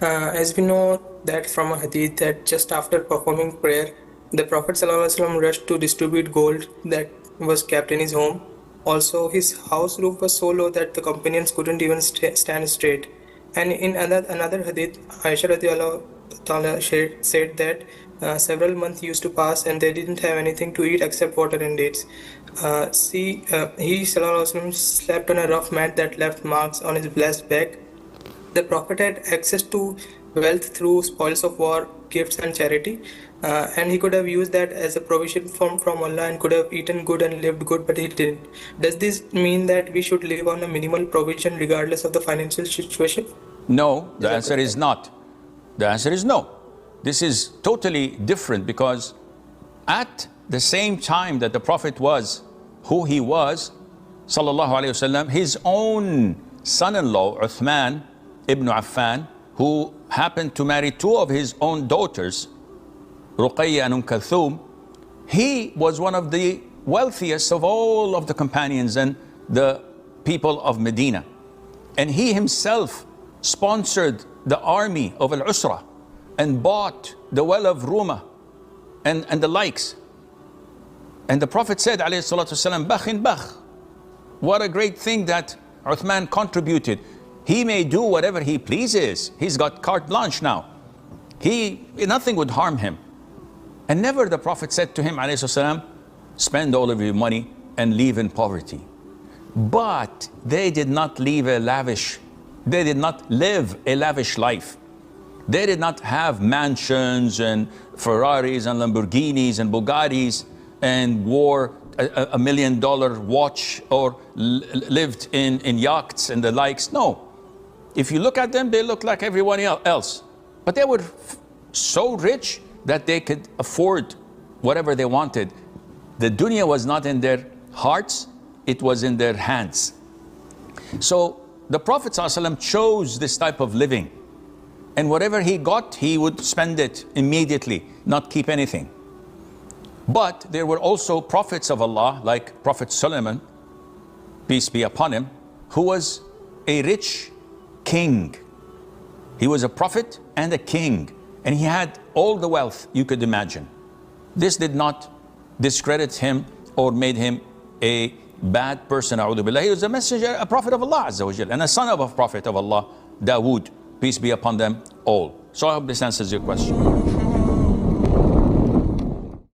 As we know that from a hadith that just after performing prayer, the Prophet ﷺ rushed to distribute gold that was kept in his home. Also, his house roof was so low that the companions couldn't even stand straight. And in another hadith, Aisha radiallahu ta'ala said that several months used to pass and they didn't have anything to eat except water and dates. He ﷺ slept on a rough mat that left marks on his blessed back. The Prophet had access to wealth through spoils of war, gifts, and charity, and he could have used that as a provision from Allah and could have eaten good and lived good, but he didn't. Does this mean that we should live on a minimal provision regardless of the financial situation? No, the answer is not. The answer is no. This is totally different because at the same time that the Prophet was who he was, sallallahu alaihi wasallam, his own son-in-law, Uthman ibn Affan, who happened to marry two of his own daughters, Ruqayya and Kulthum, he was one of the wealthiest of all of the companions and the people of Medina. And he himself sponsored the army of Al-Usra and bought the well of Ruma and the likes. And the Prophet said, alayhi salatu wasalam, bakhin bakh. What a great thing that Uthman contributed. He may do whatever he pleases. He's got carte blanche now. Nothing would harm him. And never the Prophet said to him, alayhi salam, spend all of your money and live in poverty. But they did not live a lavish life. They did not have mansions and Ferraris and Lamborghinis and Bugattis and wore a $1 million watch or lived in yachts and the likes. No. If you look at them, they look like everyone else. But they were so rich that they could afford whatever they wanted. The dunya was not in their hearts, it was in their hands. So the Prophet ﷺ chose this type of living. And whatever he got, he would spend it immediately, not keep anything. But there were also prophets of Allah, like Prophet Solomon, peace be upon him, who was a rich king. He was a prophet and a king, and he had all the wealth you could imagine. This did not discredit him or made him a bad person. A'udhu billah. He was a messenger, a prophet of Allah Azza wa Jal, and a son of a prophet of Allah, Dawood, peace be upon them all. So I hope this answers your question.